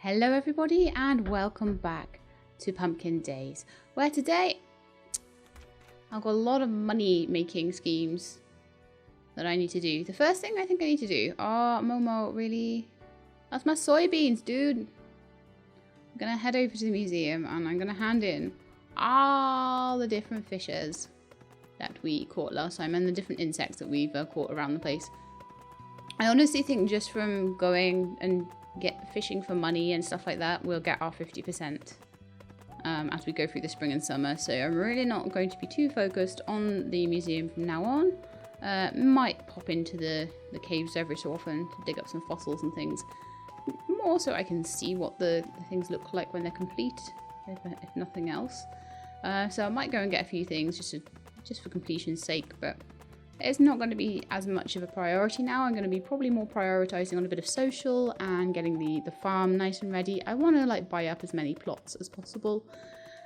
Hello everybody and welcome back to Pumpkin Days, where today I've got a lot of money making schemes that I need to do. The first thing I think I need to do, Momo, really? That's my soybeans, dude. I'm gonna head over to the museum and I'm gonna hand in all the different fishes that we caught last time and the different insects that we've caught around the place. I honestly think just from going and get fishing for money and stuff like that, we'll get our 50% as we go through the spring and summer. So I'm really not going to be too focused on the museum from now on. Might pop into the caves every so often to dig up some fossils and things. More so I can see what the things look like when they're complete, if nothing else. So I might go and get a few things just for completion's sake, but it's not going to be as much of a priority now. I'm going to be probably more prioritizing on a bit of social and getting the farm nice and ready. I want to like buy up as many plots as possible,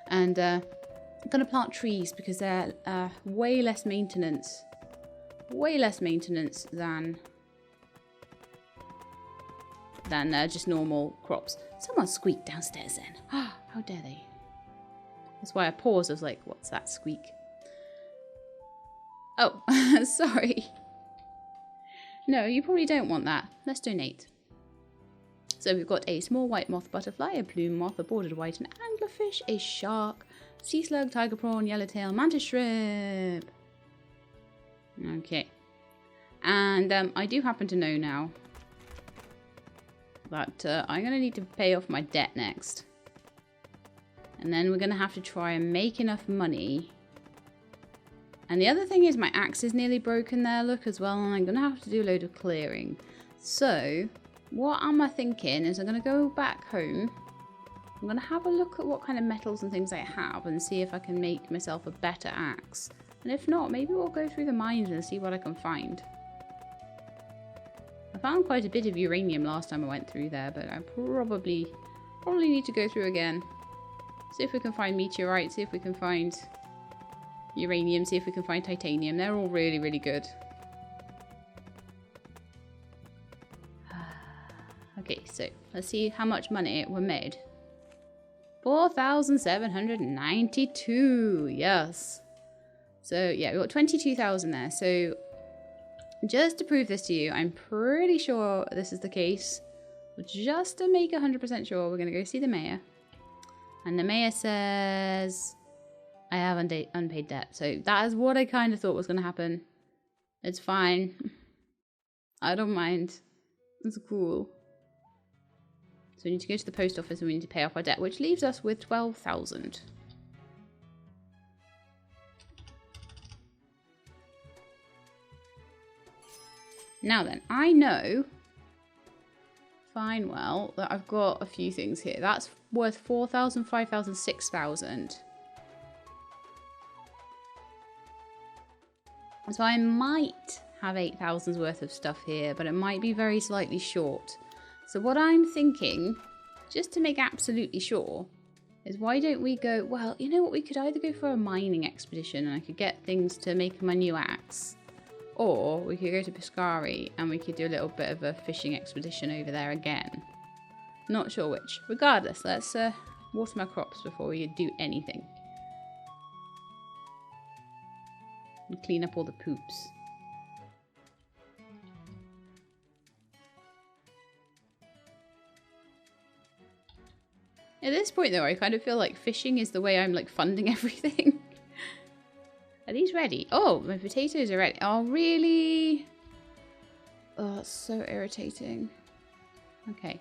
and I'm going to plant trees because they're way less maintenance than just normal crops. Someone squeaked downstairs then. How dare they? That's why I paused. I was like, what's that squeak? Oh, sorry. No, you probably don't want that. Let's donate. So we've got a small white moth butterfly, a plume moth, a bordered white, an anglerfish, a shark, sea slug, tiger prawn, yellowtail, mantis shrimp. Okay. And I do happen to know now that I'm going to need to pay off my debt next. And then we're going to have to try and make enough money. And the other thing is my axe is nearly broken there, look, as well, and I'm going to have to do a load of clearing. So, what am I thinking is I'm going to go back home. I'm going to have a look at what kind of metals and things I have and see if I can make myself a better axe. And if not, maybe we'll go through the mines and see what I can find. I found quite a bit of uranium last time I went through there, but I probably need to go through again. See if we can find meteorites, see if we can find uranium, see if we can find titanium. They're all really, really good. Okay, so let's see how much money we made. 4,792. Yes. So yeah, we got 22,000 there. So just to prove this to you, I'm pretty sure this is the case. But just to make 100% sure, we're going to go see the mayor. And the mayor says I have unpaid debt. So that is what I kind of thought was going to happen. It's fine. I don't mind. It's cool. So we need to go to the post office and we need to pay off our debt, which leaves us with 12,000. Now then, I know fine well that I've got a few things here. That's worth 4,000, 5,000, 6,000. So I might have 8,000's worth of stuff here, but it might be very slightly short. So what I'm thinking, just to make absolutely sure, is why don't we go, well, you know what, we could either go for a mining expedition and I could get things to make my new axe, or we could go to Piscari and we could do a little bit of a fishing expedition over there again. Not sure which. Regardless, let's water my crops before we do anything. And clean up all the poops. At this point though, I kind of feel like fishing is the way I'm like funding everything. Are these ready? Oh, my potatoes are ready. Oh, really? Oh, that's so irritating. Okay.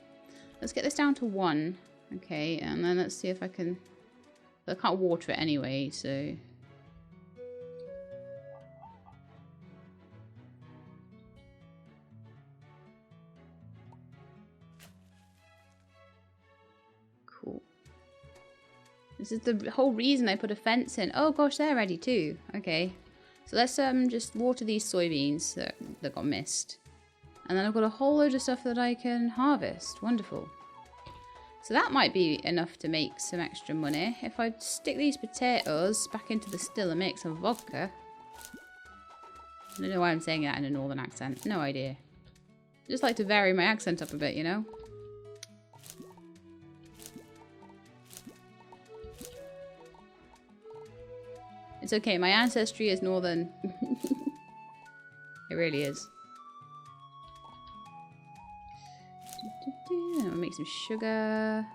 Let's get this down to 1. Okay, and then let's see if I can... I can't water it anyway, so... Cool. This is the whole reason I put a fence in. Oh gosh, they're ready too. Okay. So let's just water these soybeans that got missed. And then I've got a whole load of stuff that I can harvest. Wonderful. So that might be enough to make some extra money. If I stick these potatoes back into the still and make some vodka. I don't know why I'm saying that in a northern accent. No idea. I just like to vary my accent up a bit, you know? It's okay, my ancestry is northern. It really is. I'm gonna make some sugar.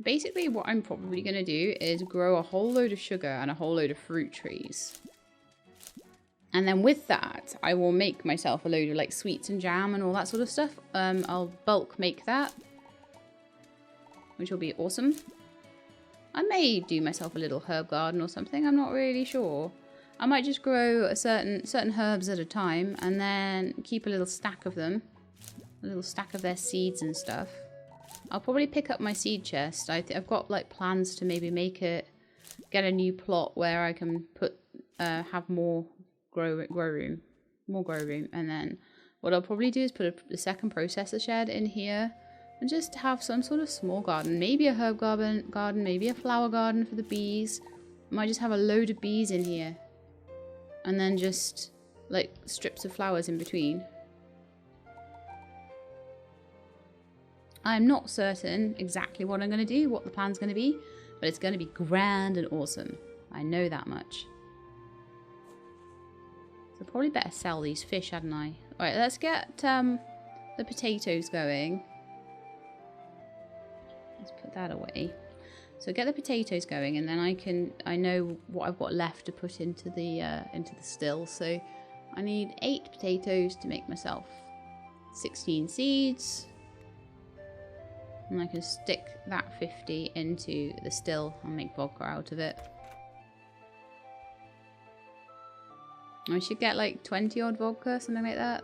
Basically, what I'm probably gonna do is grow a whole load of sugar and a whole load of fruit trees. And then with that, I will make myself a load of like sweets and jam and all that sort of stuff. I'll bulk make that, which will be awesome. I may do myself a little herb garden or something. I'm not really sure. I might just grow a certain herbs at a time and then keep a little stack of them. A little stack of their seeds and stuff. I'll probably pick up my seed chest. I've got like plans to maybe make it, get a new plot where I can put, have more grow room, and then what I'll probably do is put a second processor shed in here and just have some sort of small garden, maybe a herb garden, maybe a flower garden for the bees. I might just have a load of bees in here, and then just like strips of flowers in between. I'm not certain exactly what I'm going to do, what the plan's going to be, but it's going to be grand and awesome. I know that much. So probably better sell these fish, hadn't I? Alright, let's get the potatoes going. Let's put that away. So get the potatoes going, and then I know what I've got left to put into the still. So I need 8 potatoes to make myself 16 seeds. And I can stick that 50 into the still and make vodka out of it. I should get like 20 odd vodka, something like that.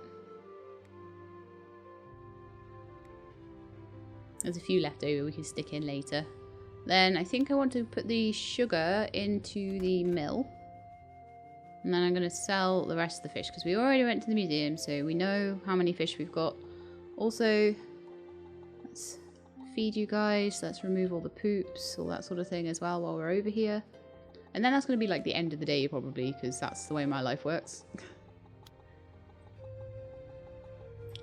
There's a few left over we can stick in later. Then I think I want to put the sugar into the mill. And then I'm going to sell the rest of the fish because we already went to the museum, so we know how many fish we've got. Also, let's feed you guys. Let's remove all the poops, all that sort of thing as well while we're over here. And then that's going to be like the end of the day probably, because that's the way my life works.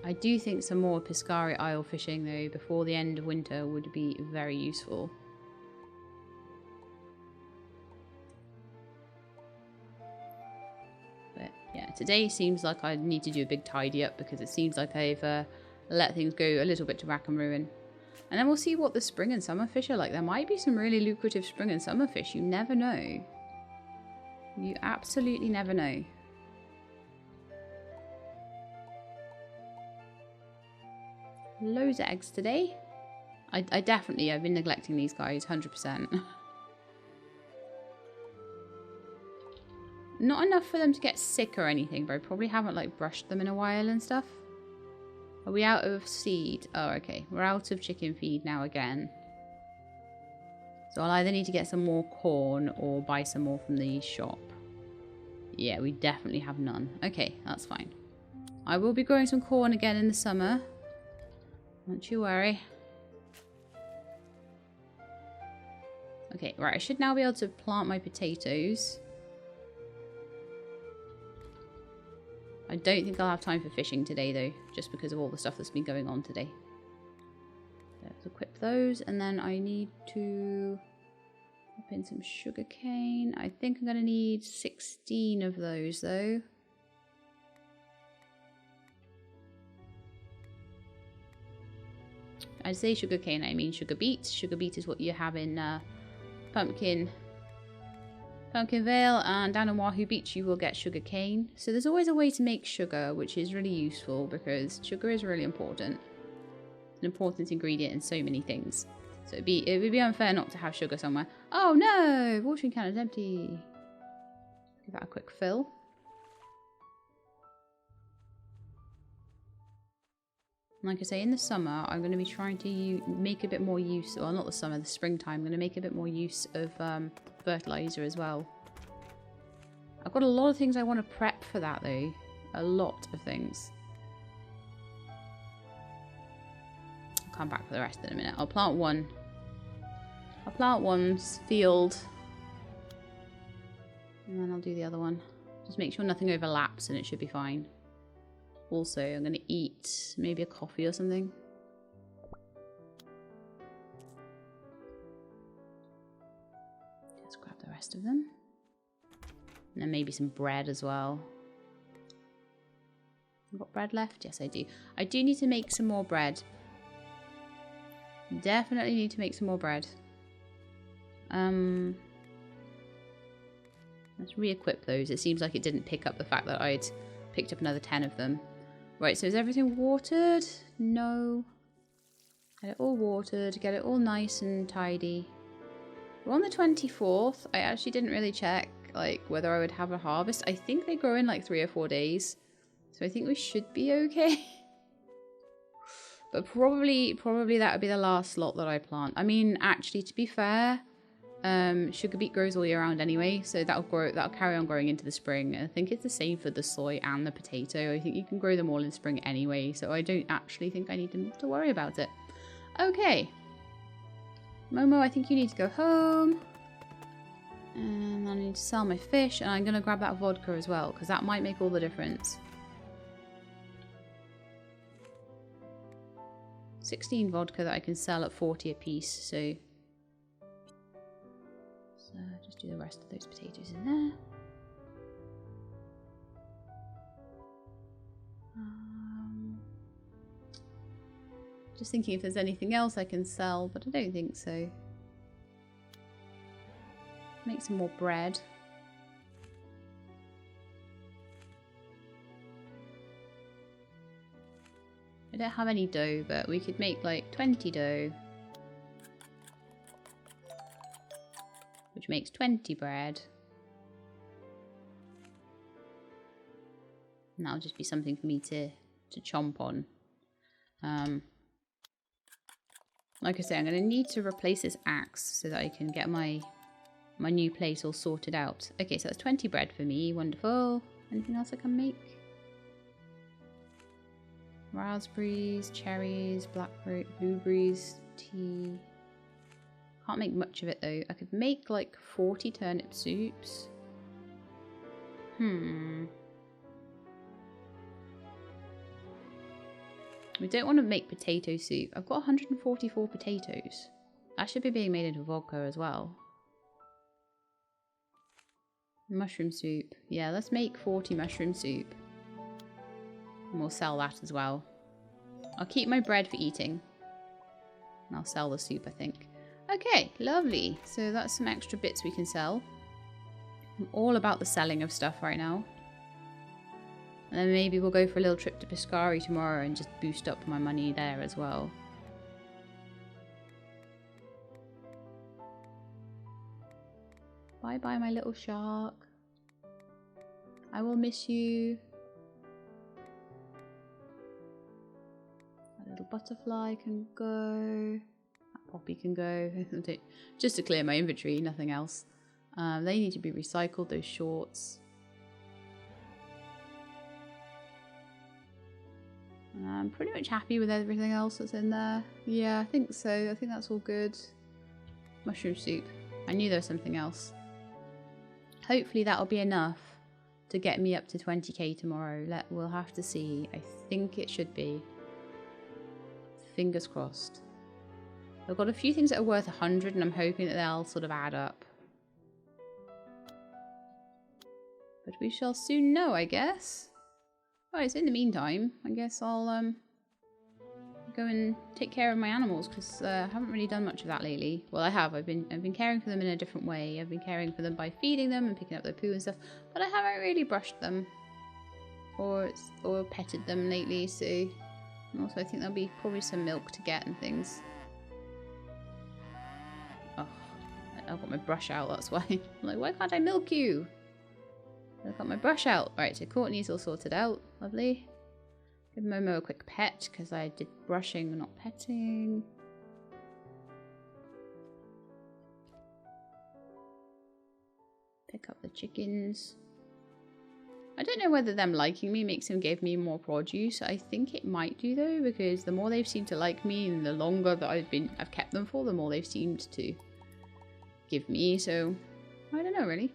I do think some more Piscari Isle fishing though before the end of winter would be very useful. But yeah, today seems like I need to do a big tidy up because it seems like I've let things go a little bit to rack and ruin. And then we'll see what the spring and summer fish are like. There might be some really lucrative spring and summer fish. You never know. You absolutely never know. Loads of eggs today. I've been neglecting these guys, 100%. Not enough for them to get sick or anything, but I probably haven't like brushed them in a while and stuff. Are we out of seed? Oh, okay. We're out of chicken feed now again. So I'll either need to get some more corn or buy some more from the shop. Yeah, we definitely have none. Okay, that's fine. I will be growing some corn again in the summer. Don't you worry. Okay, right. I should now be able to plant my potatoes. I don't think I'll have time for fishing today though, just because of all the stuff that's been going on today. Let's equip those, and then I need to pop in some sugar cane. I think I'm going to need 16 of those though. I say sugar cane, I mean sugar beet. Sugar beet is what you have in Pumpkin Vale, and down in Wahoo Beach you will get sugar cane. So there's always a way to make sugar, which is really useful because sugar is really important. It's an important ingredient in so many things. So it would be unfair not to have sugar somewhere. Oh no! Watering can is empty. Give that a quick fill. Like I say, in the summer, I'm going to be trying to make a bit more use, well, not the summer, the springtime, I'm going to make a bit more use of fertilizer as well. I've got a lot of things I want to prep for that, though. A lot of things. I'll come back for the rest in a minute. I'll plant one. I'll plant one field. And then I'll do the other one. Just make sure nothing overlaps and it should be fine. Also, I'm going to eat maybe a coffee or something. rest of them. And then maybe some bread as well. I've got bread left? Yes, I do. I do need to make some more bread. Definitely need to make some more bread. Let's re-equip those. It seems like it didn't pick up the fact that I'd picked up another 10 of them. Right, so is everything watered? No. Get it all watered. Get it all nice and tidy. We're on the 24th. I actually didn't really check like whether I would have a harvest. I think they grow in like 3 or 4 days. So I think we should be okay. But probably that would be the last slot that I plant. I mean, actually, to be fair, sugar beet grows all year round anyway, so that'll carry on growing into the spring. I think it's the same for the soy and the potato. I think you can grow them all in spring anyway, so I don't actually think I need to worry about it. Okay. Momo, I think you need to go home. And I need to sell my fish, and I'm going to grab that vodka as well, because that might make all the difference. 16 vodka that I can sell at 40 a piece, so just do the rest of those potatoes in there. Just thinking if there's anything else I can sell, but I don't think so. Make some more bread. I don't have any dough, but we could make like 20 dough. Which makes 20 bread. And that'll just be something for me to chomp on. Like I say, I'm going to need to replace this axe so that I can get my new place all sorted out. Okay, so that's 20 bread for me. Wonderful. Anything else I can make? Raspberries, cherries, blackberry, blueberries, tea. Can't make much of it though. I could make like 40 turnip soups. We don't want to make potato soup. I've got 144 potatoes. That should be being made into vodka as well. Mushroom soup. Yeah, let's make 40 mushroom soup. And we'll sell that as well. I'll keep my bread for eating. And I'll sell the soup, I think. Okay, lovely. So that's some extra bits we can sell. I'm all about the selling of stuff right now. And then maybe we'll go for a little trip to Piscari tomorrow and just boost up my money there as well. Bye-bye, my little shark. I will miss you. That little butterfly can go. That poppy can go. Just to clear my inventory, nothing else. They need to be recycled, those shorts. I'm pretty much happy with everything else that's in there. Yeah, I think so. I think that's all good. Mushroom soup. I knew there was something else. Hopefully that'll be enough to get me up to 20k tomorrow. We'll have to see. I think it should be. Fingers crossed. I've got a few things that are worth 100 and I'm hoping that they'll sort of add up. But we shall soon know, I guess. Alright, so in the meantime, I guess I'll go and take care of my animals because I haven't really done much of that lately. Well, I have. I've been caring for them in a different way. I've been caring for them by feeding them and picking up their poo and stuff, but I haven't really brushed them or petted them lately. So, and also I think there'll be probably some milk to get and things. Oh, I've got my brush out. That's why. I'm like, why can't I milk you? I've got my brush out. Alright, so Courtney's all sorted out. Lovely. Give Momo a quick pet because I did brushing, not petting. Pick up the chickens. I don't know whether them liking me makes them give me more produce. I think it might do though, because the more they've seemed to like me and the longer that I've kept them for, the more they've seemed to give me. So I don't know really.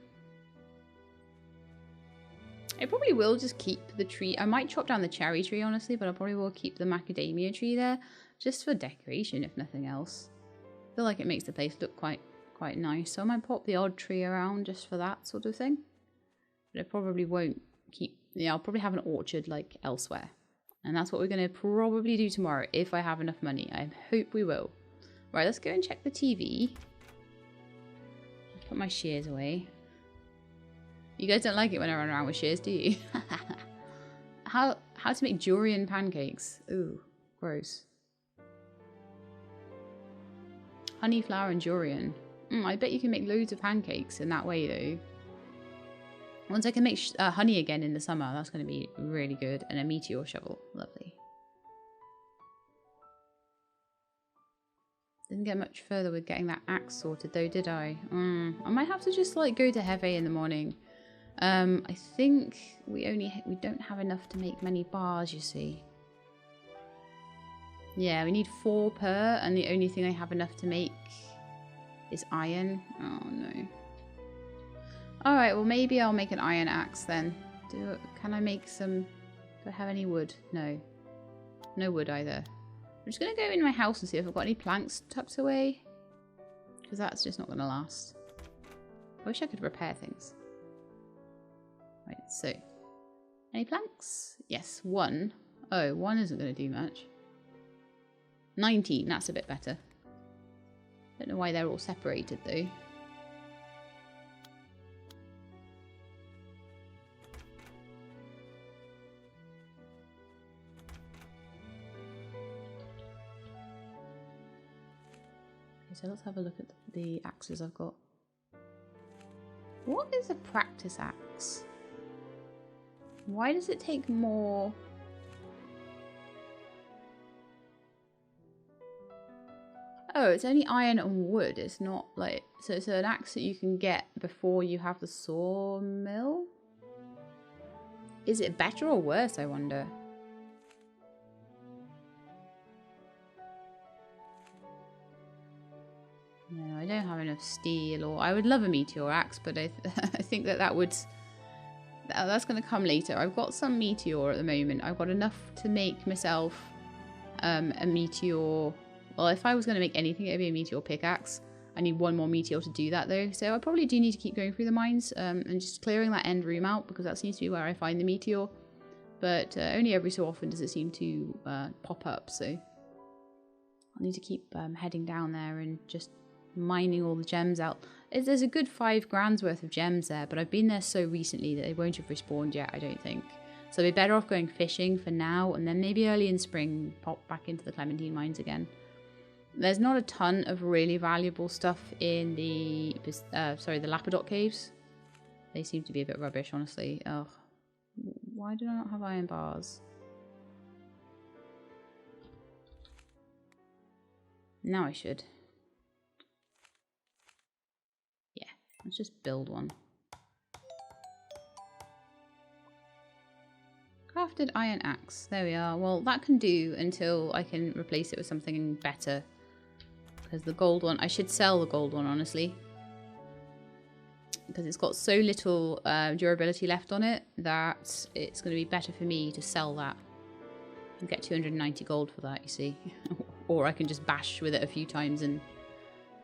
I probably will just keep the tree. I might chop down the cherry tree, honestly, but I probably will keep the macadamia tree there just for decoration, if nothing else. I feel like it makes the place look quite quite nice. So I might pop the odd tree around just for that sort of thing. But I probably won't keep... Yeah, I'll probably have an orchard like elsewhere. And that's what we're going to probably do tomorrow if I have enough money. I hope we will. Right, let's go and check the TV. Put my shears away. You guys don't like it when I run around with shears, do you? How to make durian pancakes. Ooh, gross. Honey, flour and durian. I bet you can make loads of pancakes in that way though. Once I can make honey again in the summer, that's going to be really good. And a meteor shovel. Lovely. Didn't get much further with getting that axe sorted though, did I? I might have to just like go to Hefe in the morning. I think we don't have enough to make many bars, you see. Yeah, we need 4 per, and the only thing I have enough to make is iron. Oh no. Alright, well maybe I'll make an iron axe then. Can I make some... Do I have any wood? No. No wood either. I'm just going to go in my house and see if I've got any planks tucked away. Because that's just not going to last. I wish I could repair things. Right, so. Any planks? Yes, 1. Oh, 1 isn't going to do much. 19, that's a bit better. Don't know why they're all separated though. So let's have a look at the axes I've got. What is a practice axe? Why does it take more? Oh, it's only iron and wood. It's not like... So it's an axe that you can get before you have the sawmill? Is it better or worse, I wonder? No, I don't have enough steel, or I would love a meteor axe, but I think that would... That's going to come later. I've got some meteor at the moment. I've got enough to make myself a meteor... Well, if I was going to make anything, it would be a meteor pickaxe. I need 1 more meteor to do that, though. So I probably do need to keep going through the mines and just clearing that end room out, because that seems to be where I find the meteor. But only every so often does it seem to pop up, so... I'll need to keep heading down there and just... mining all the gems out. There's a good 5 grand's worth of gems there, but I've been there so recently that they won't have respawned yet, I don't think. So we're better off going fishing for now, and then maybe early in spring pop back into the Clementine mines again. There's not a ton of really valuable stuff in the the Lapadot caves. They seem to be a bit rubbish, honestly. Ugh. Why do I not have iron bars? Now I should. Let's just build one. Crafted iron axe. There we are. Well, that can do until I can replace it with something better. Because the gold one... I should sell the gold one, honestly. Because it's got so little durability left on it that it's going to be better for me to sell that. I'll get 290 gold for that, you see. Or I can just bash with it a few times and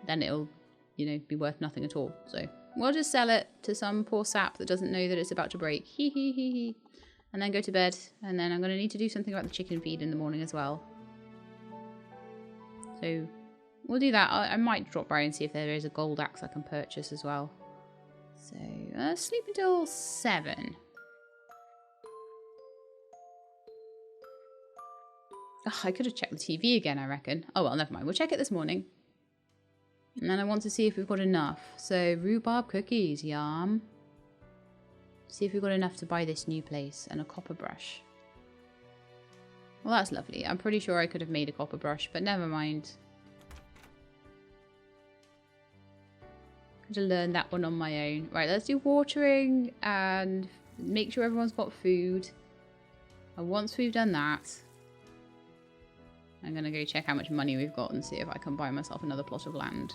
then it'll... you know, be worth nothing at all. So we'll just sell it to some poor sap that doesn't know that it's about to break. Hee hee hee hee. And then go to bed. And then I'm going to need to do something about the chicken feed in the morning as well. So we'll do that. I might drop by and see if there is a gold axe I can purchase as well. So sleep until 7. Ugh, I could have checked the TV again, I reckon. Oh well, never mind. We'll check it this morning. And then I want to see if we've got enough. So, rhubarb cookies, yum. See if we've got enough to buy this new place. And a copper brush. Well, that's lovely. I'm pretty sure I could have made a copper brush, but never mind. Could have learned that one on my own. Right, let's do watering and make sure everyone's got food. And once we've done that, I'm going to go check how much money we've got and see if I can buy myself another plot of land.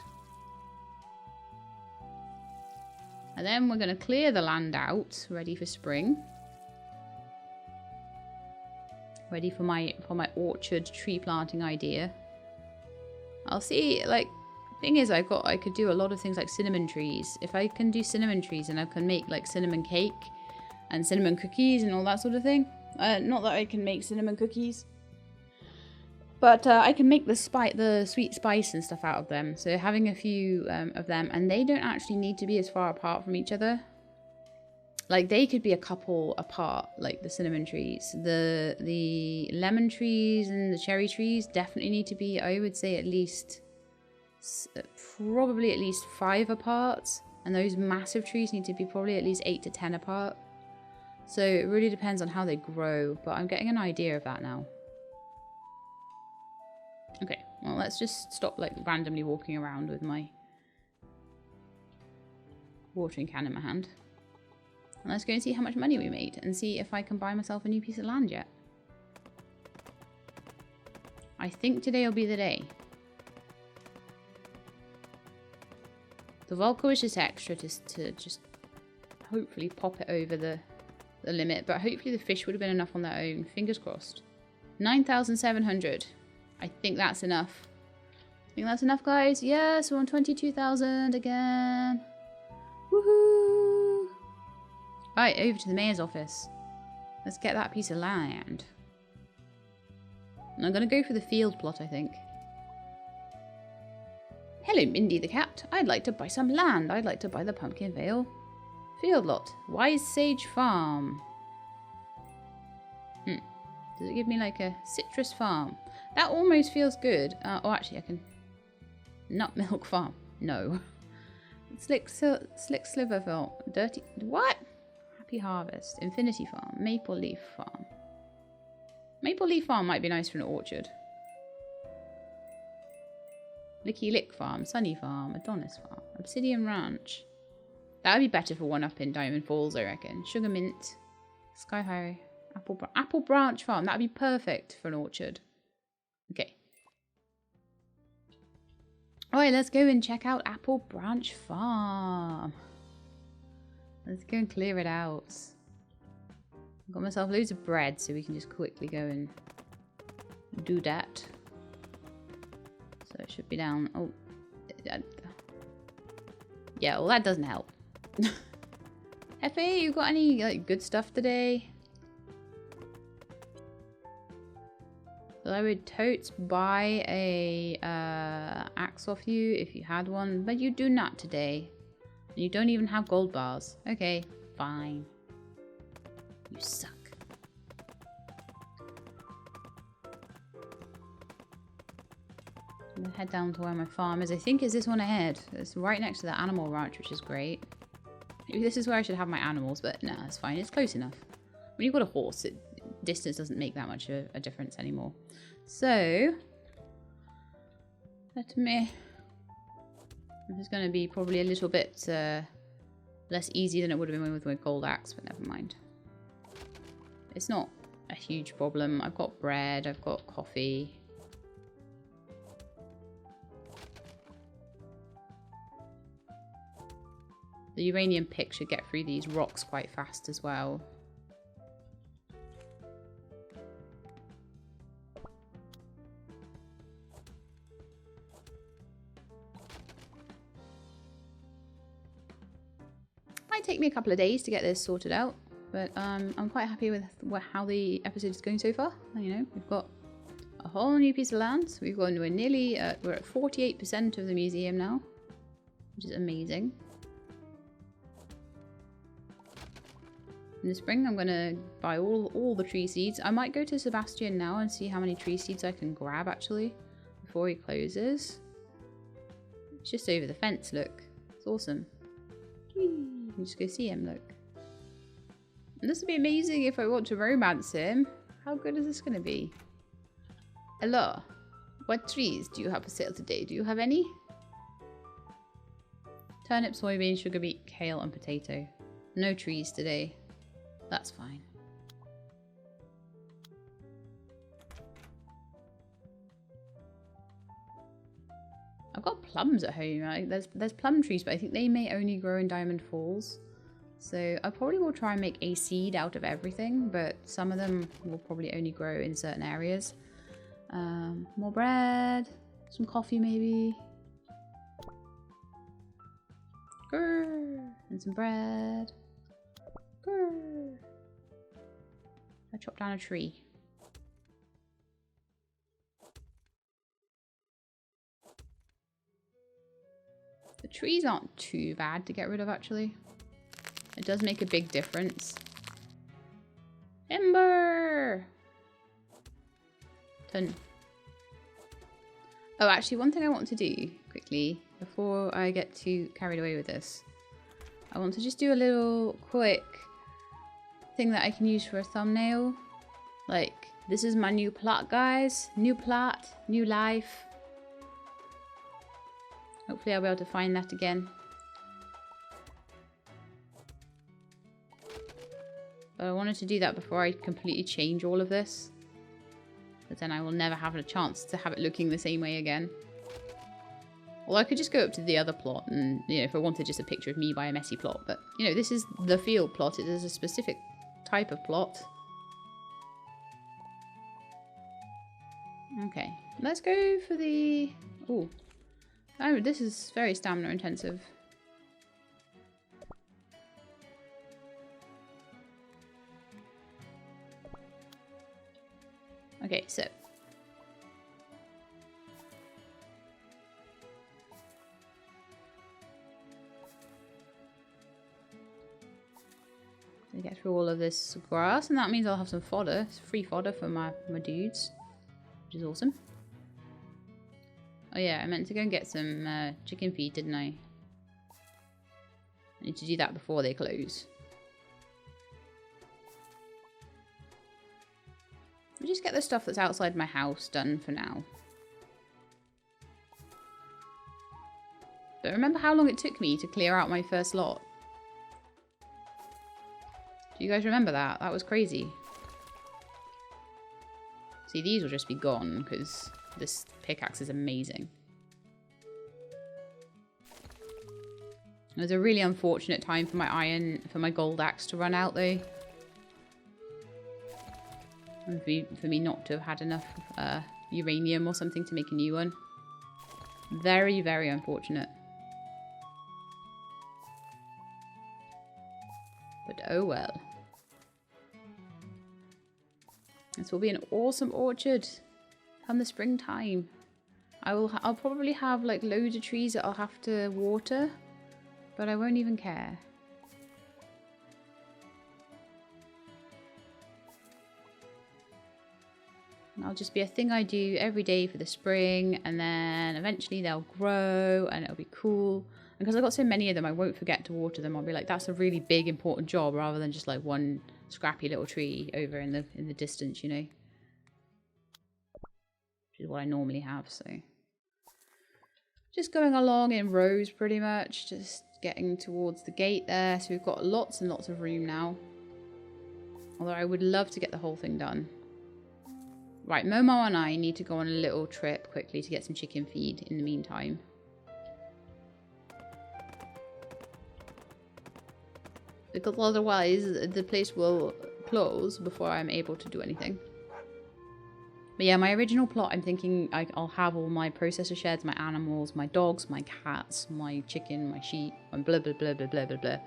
And then we're going to clear the land out, ready for spring. Ready for my orchard tree planting idea. I'll see, like, Thing is, I could do a lot of things like cinnamon trees. If I can do cinnamon trees, and I can make like cinnamon cake and cinnamon cookies and all that sort of thing. Not that I can make cinnamon cookies, but I can make the sweet spice and stuff out of them. So having a few of them, and they don't actually need to be as far apart from each other. Like they could be a couple apart, like the cinnamon trees. The lemon trees and the cherry trees definitely need to be, I would say, at least probably at least 5 apart. And those massive trees need to be probably at least 8 to 10 apart. So it really depends on how they grow, but I'm getting an idea of that now. Okay, well, let's just stop like randomly walking around with my watering can in my hand. And let's go and see how much money we made and see if I can buy myself a new piece of land yet. I think today will be the day. The Volco is just extra to just hopefully pop it over the limit, but hopefully the fish would have been enough on their own. Fingers crossed. 9,700. I think that's enough. I think that's enough, guys. Yes, we're on 22,000 again. Woohoo! Right, over to the mayor's office. Let's get that piece of land. And I'm going to go for the field plot, I think. Hello, Mindy the cat. I'd like to buy some land. I'd like to buy the Pumpkin Vale field lot. Wise Sage Farm. Does it give me like a citrus farm? That almost feels good. Oh, actually, I can... Nut Milk Farm. No. Slick Sliver Farm. Dirty... What? Happy Harvest. Infinity Farm. Maple Leaf Farm. Maple Leaf Farm might be nice for an orchard. Licky Lick Farm. Sunny Farm. Adonis Farm. Obsidian Ranch. That would be better for one up in Diamond Falls, I reckon. Sugar Mint. Sky High. Apple Branch Farm. That would be perfect for an orchard. Okay. Alright, let's go and check out Apple Branch Farm. Let's go and clear it out. I've got myself loads of bread, so we can just quickly go and do that. So it should be down. Oh. Yeah, well, that doesn't help. Hefe, you got any like good stuff today? So I would totes buy a axe off you if you had one, but you do not today. And you don't even have gold bars. Okay, fine. You suck. I'm gonna head down to where my farm is. I think is this one ahead. It's right next to the animal ranch, which is great. Maybe this is where I should have my animals, but no, it's fine. It's close enough. When you've got a horse, distance doesn't make that much of a difference anymore. So, this is going to be probably a little bit less easy than it would have been with my gold axe, but never mind. It's not a huge problem. I've got bread, I've got coffee. The uranium pick should get through these rocks quite fast as well. Might take me a couple of days to get this sorted out, but I'm quite happy with how the episode is going so far. You know, we've got a whole new piece of land. We're nearly we're at 48% of the museum now, which is amazing. In the spring, I'm going to buy all the tree seeds. I might go to Sebastian now and see how many tree seeds I can grab, actually, before he closes. It's just over the fence, look. It's awesome. You can just go see him, look. And this would be amazing if I want to romance him. How good is this going to be? Hello. What trees do you have for sale today? Do you have any? Turnip, soybean, sugar beet, kale, and potato. No trees today. That's fine. I've got plums at home. Right? There's plum trees, but I think they may only grow in Diamond Falls. So I probably will try and make a seed out of everything, but some of them will probably only grow in certain areas. More bread, some coffee maybe. Grrr. And some bread. Grrr. I chopped down a tree. The trees aren't too bad to get rid of, actually. It does make a big difference. Timber! Done. Oh, actually, one thing I want to do quickly before I get too carried away with this. I want to just do a little quick thing that I can use for a thumbnail. Like, this is my new plot, guys. New plot, new life. Hopefully I'll be able to find that again. But I wanted to do that before I completely change all of this. But then I will never have a chance to have it looking the same way again. Well, I could just go up to the other plot and, you know, if I wanted just a picture of me by a messy plot. But, you know, this is the field plot. It is a specific type of plot. Okay, let's go for the... Ooh. Oh, this is very stamina intensive. Okay, so. I get through all of this grass, and that means I'll have some fodder. It's free fodder for my dudes, which is awesome. Oh yeah, I meant to go and get some chicken feed, didn't I? I need to do that before they close. I'll just get the stuff that's outside my house done for now. But remember how long it took me to clear out my first lot? Do you guys remember that? That was crazy. See, these will just be gone because this pickaxe is amazing. It was a really unfortunate time for my gold axe to run out though. And for me not to have had enough uranium or something to make a new one. Very, very unfortunate. But oh well. This will be an awesome orchard come the springtime. I'll probably have like loads of trees that I'll have to water, but I won't even care. And that'll just be a thing I do every day for the spring, and then eventually they'll grow and it'll be cool. And because I've got so many of them, I won't forget to water them. I'll be like, that's a really big, important job, rather than just like one scrappy little tree over in the distance, you know. Which is what I normally have, so. Just going along in rows pretty much, just getting towards the gate there. So we've got lots and lots of room now. Although I would love to get the whole thing done. Right, Momo and I need to go on a little trip quickly to get some chicken feed in the meantime. Because otherwise the place will close before I'm able to do anything. But yeah, my original plot, I'm thinking I'll have all my processor sheds, my animals, my dogs, my cats, my chicken, my sheep, and blah, blah, blah, blah, blah, blah, blah.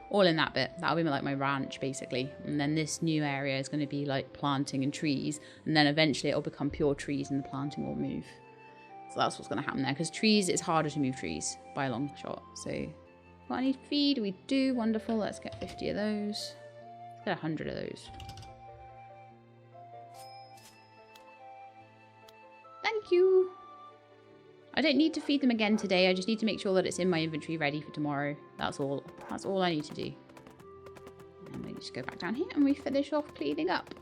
All in that bit. That'll be like my ranch, basically. And then this new area is going to be like planting and trees. And then eventually it'll become pure trees and the planting will move. So that's what's going to happen there. Because trees, it's harder to move trees by a long shot. So, what I need feed, we do. Wonderful. Let's get 50 of those. Let's get 100 of those. Thank you. I don't need to feed them again today. I just need to make sure that it's in my inventory ready for tomorrow. That's all. That's all I need to do. And we just go back down here and we finish off cleaning up.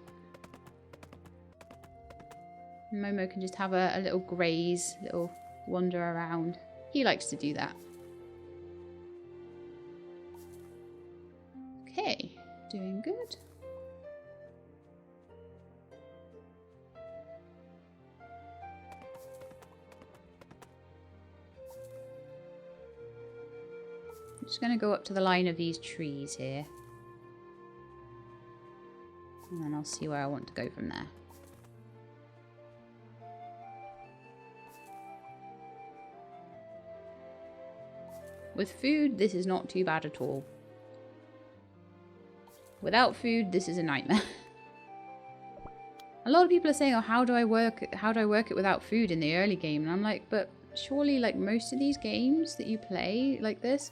Momo can just have a little graze, little wander around. He likes to do that. Okay, doing good. I'm just going to go up to the line of these trees here. And then I'll see where I want to go from there. With food, this is not too bad at all. Without food, this is a nightmare. A lot of people are saying, oh, how do I work it without food in the early game? And I'm like, but surely like most of these games that you play like this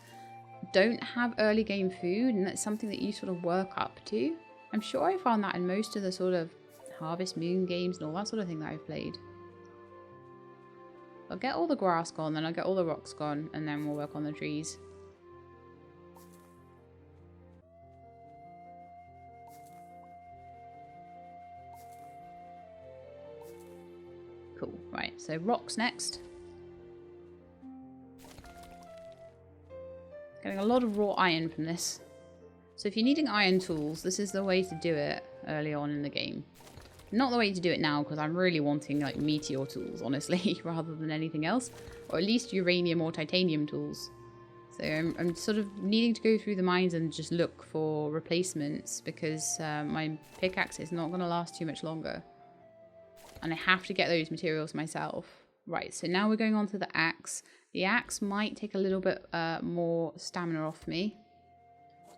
don't have early game food, and that's something that you sort of work up to. I'm sure I found that in most of the sort of Harvest Moon games and all that sort of thing that I've played. I'll get all the grass gone, then I'll get all the rocks gone, and then we'll work on the trees. Cool, right, so rocks next. Getting a lot of raw iron from this. So if you're needing iron tools, this is the way to do it early on in the game. Not the way to do it now, because I'm really wanting like meteor tools, honestly, rather than anything else. Or at least uranium or titanium tools. So I'm sort of needing to go through the mines and just look for replacements, because my pickaxe is not going to last too much longer. And I have to get those materials myself. Right, so now we're going on to the axe. The axe might take a little bit more stamina off me.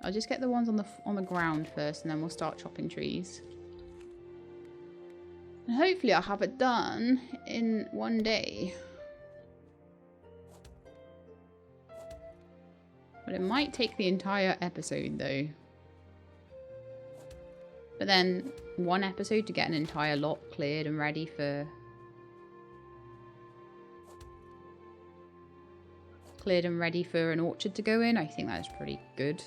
I'll just get the ones on the ground first, and then we'll start chopping trees. And hopefully I'll have it done in one day. But it might take the entire episode though. But then one episode to get an entire lot cleared and ready for... cleared and ready for an orchard to go in. I think that's pretty good.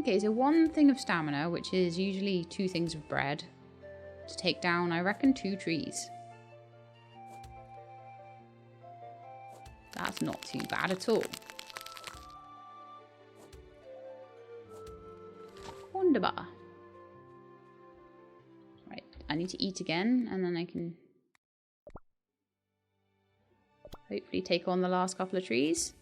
Okay, so one thing of stamina, which is usually 2 things of bread, to take down, I reckon, 2 trees. That's not too bad at all. Wunderbar. Right, I need to eat again, and then I can hopefully take on the last couple of trees.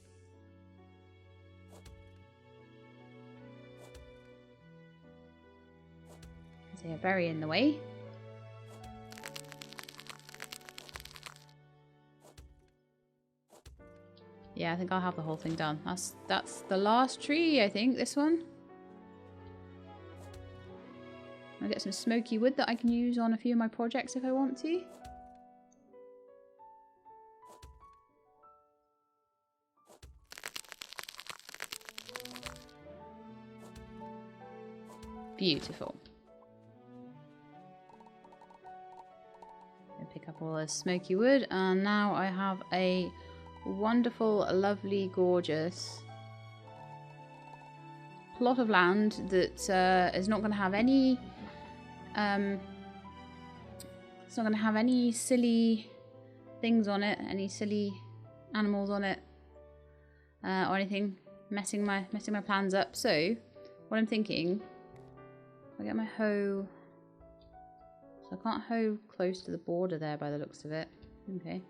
They're very in the way. Yeah, I think I'll have the whole thing done. That's the last tree, I think, this one. I'll get some smoky wood that I can use on a few of my projects if I want to. Beautiful. Pick up all this smoky wood, and now I have a wonderful, lovely, gorgeous plot of land that is not going to have any it's not going to have any silly things on it, any silly animals on it, or anything messing my plans up. So what I'm thinking, I'll get my hoe. So I can't hoe close to the border there by the looks of it. Okay.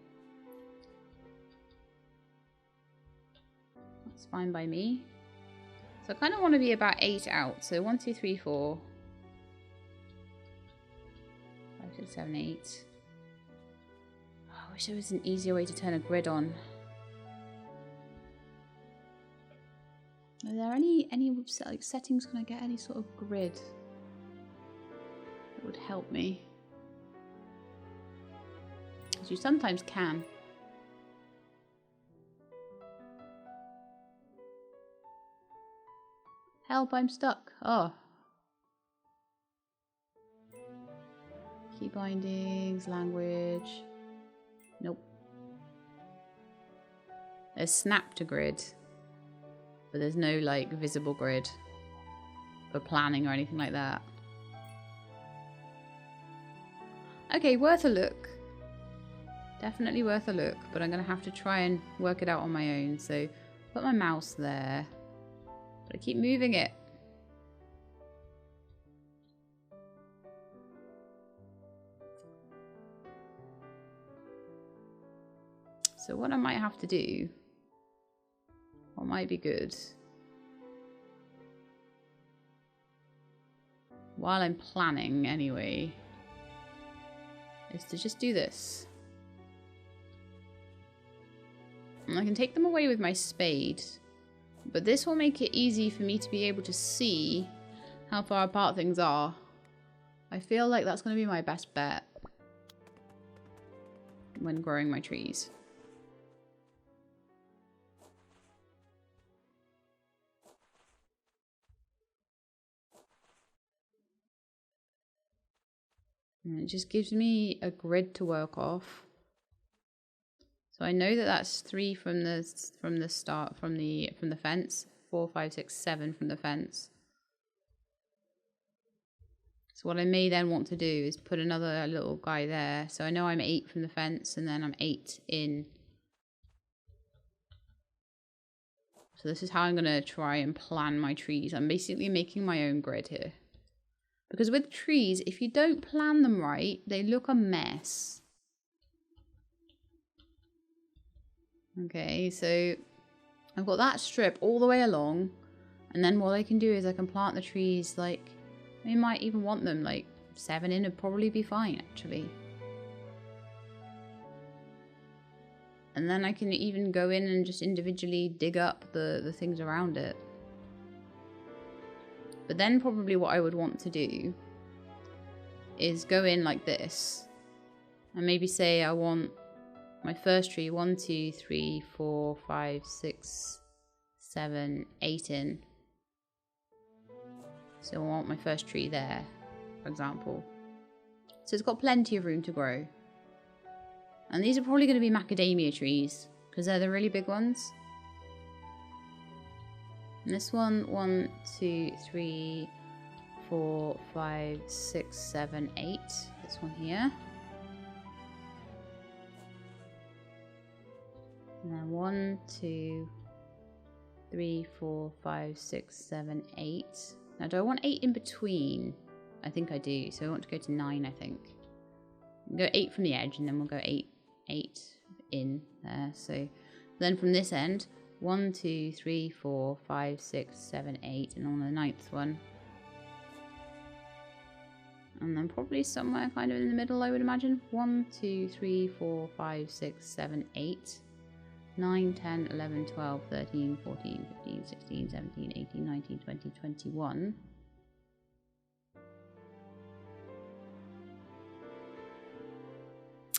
That's fine by me. So I kind of want to be about 8 out. So 1, 2, 3, 4. 5, 6, 7, 8. Oh, I wish there was an easier way to turn a grid on. Are there any like settings? Can I get any sort of grid that would help me? Because you sometimes can. Help, I'm stuck. Oh. Key bindings, language. Nope. There's snap to grid. But there's no like visible grid for planning or anything like that. Okay, worth a look. Definitely worth a look, but I'm going to have to try and work it out on my own. So put my mouse there, but I keep moving it. So what I might have to do, what might be good, while I'm planning anyway, is to just do this. And I can take them away with my spade, but this will make it easy for me to be able to see how far apart things are. I feel like that's going to be my best bet when growing my trees. And it just gives me a grid to work off. So I know that that's 3 from the start from the fence, 4, 5, 6, 7 from the fence. So what I may then want to do is put another little guy there. So I know I'm 8 from the fence, and then I'm 8 in. So this is how I'm going to try and plan my trees. I'm basically making my own grid here. Because with trees, if you don't plan them right, they look a mess. Okay, so I've got that strip all the way along. And then what I can do is I can plant the trees like, I might even want them like 7 in would probably be fine actually. And then I can even go in and just individually dig up the things around it. But then probably what I would want to do is go in like this. And maybe say I want my first tree 1, 2, 3, 4, 5, 6, 7, 8 in. So I want my first tree there, for example. So it's got plenty of room to grow. And these are probably going to be macadamia trees, because they're the really big ones. And this one, 1, 2, 3, 4, 5, 6, 7, 8. This one here. And then 1, 2, 3, 4, 5, 6, 7, 8. Now, do I want 8 in between? I think I do. So I want to go to 9, I think. Go 8 from the edge, and then we'll go 8 in there. So then from this end, 1, 2, 3, 4, 5, 6, 7, 8, and on the 9th one. And then probably somewhere kind of in the middle, I would imagine. 1, 2, 3, 4, 5, 6, 7, 8. 9, 10, 11, 12, 13, 14, 15, 16, 17, 18, 19, 20, 21.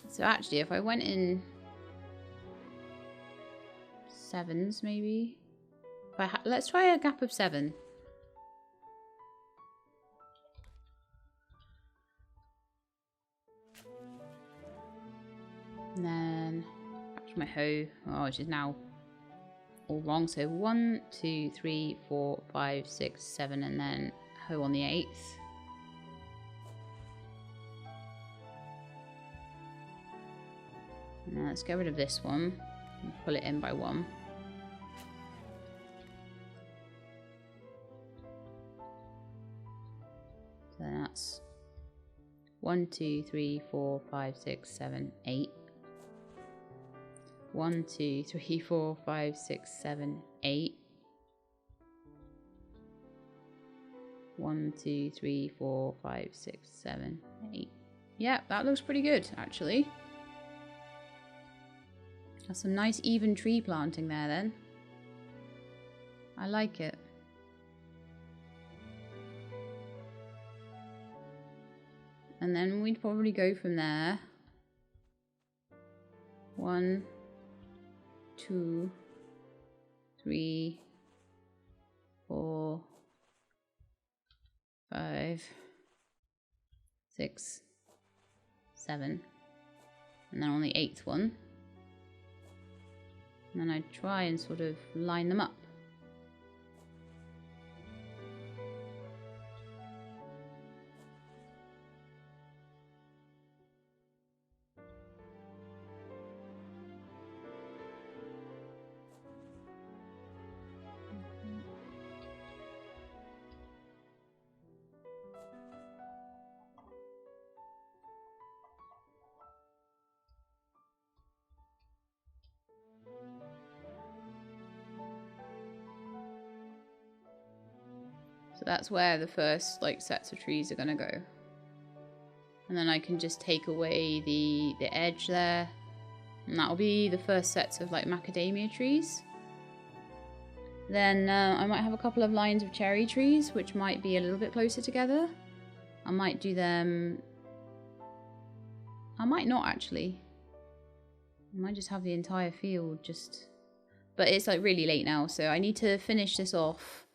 So actually, if I went in 7s maybe. Let's try a gap of 7. And then back to my hoe, which is now all wrong. So 1, 2, 3, 4, 5, 6, 7, and then hoe on the 8th. Now let's get rid of this one and pull it in by 1. So that's 1, 2, 3, 4, 5, 6, 7, 8. 1, 2, 3, 4, 5, 6, 7, 8. 1, 2, 3, 4, 5, 6, 7, 8. Yeah, that looks pretty good, actually. That's some nice even tree planting there, then. I like it. And then we'd probably go from there. 1, 2, 3, 4, 5, 6, 7. And then on the 8th one. And then I try and sort of line them up. So that's where the first like sets of trees are gonna go. And then I can just take away the edge there. And that'll be the first sets of like macadamia trees. Then I might have a couple of lines of cherry trees, which might be a little bit closer together. I might do them... I might not actually. I might just have the entire field just... But it's like really late now, so I need to finish this off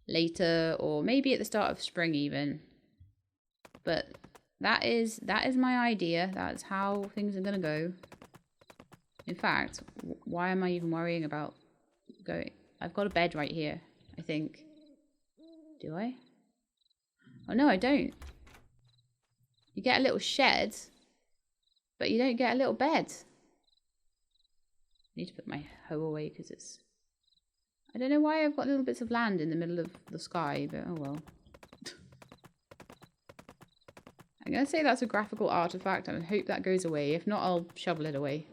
later, or maybe at the start of spring even. But that is my idea. That's how things are gonna go. In fact, why am I even worrying about going? I've got a bed right here, I think. Do I? Oh no, I don't. You get a little shed, but you don't get a little bed. I need to put my hoe away because it's... I don't know why I've got little bits of land in the middle of the sky, but oh well. I'm going to say that's a graphical artifact and I hope that goes away. If not, I'll shovel it away.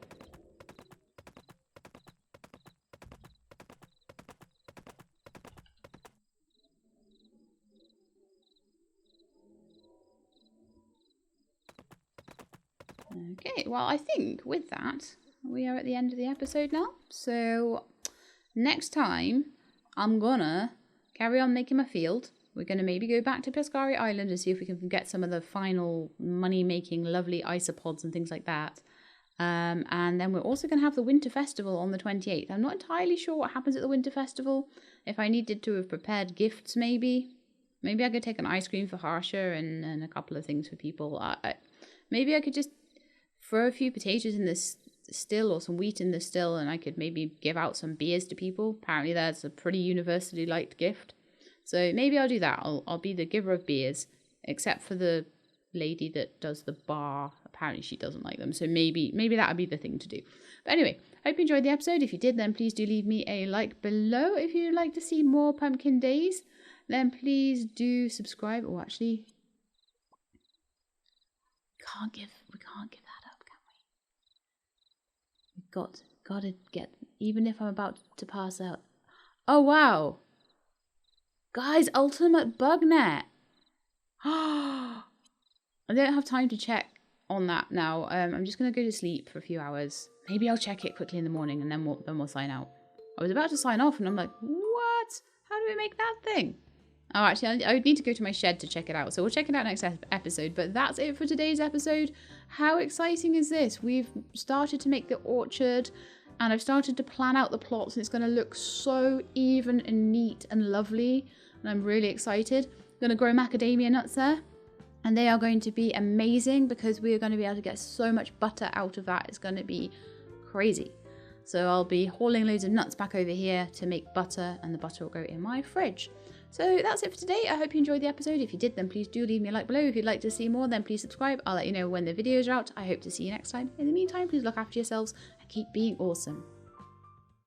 Okay, well, I think with that, we are at the end of the episode now. So next time, I'm gonna carry on making my field. We're gonna maybe go back to Pescari Island and see if we can get some of the final money-making lovely isopods and things like that. And then we're also gonna have the Winter Festival on the 28th. I'm not entirely sure what happens at the Winter Festival. If I needed to have prepared gifts, maybe I could take an ice cream for Harsha and a couple of things for people. Maybe I could just throw a few potatoes in this still or some wheat in the still, and I could maybe give out some beers to people. Apparently that's a pretty universally liked gift, so maybe I'll do that. I'll be the giver of beers, except for the lady that does the bar. Apparently she doesn't like them, so maybe that would be the thing to do. But anyway, hope you enjoyed the episode. If you did, then please do leave me a like below. If you'd like to see more Pumpkin Days, then please do subscribe. Or actually, we can't give that up, can we? Gotta get, even if I'm about to pass out. Oh wow, guys, ultimate bug net. I don't have time to check on that now. I'm just gonna go to sleep for a few hours. Maybe I'll check it quickly in the morning and then we'll sign out. I was about to sign off and I'm like, what? How do we make that thing? Oh, actually, I would need to go to my shed to check it out. So we'll check it out next episode. But that's it for today's episode. How exciting is this? We've started to make the orchard and I've started to plan out the plots and it's going to look so even and neat and lovely. And I'm really excited. I'm going to grow macadamia nuts there. And they are going to be amazing because we are going to be able to get so much butter out of that. It's going to be crazy. So I'll be hauling loads of nuts back over here to make butter and the butter will go in my fridge. So that's it for today. I hope you enjoyed the episode. If you did, then please do leave me a like below. If you'd like to see more, then please subscribe. I'll let you know when the videos are out. I hope to see you next time. In the meantime, please look after yourselves and keep being awesome.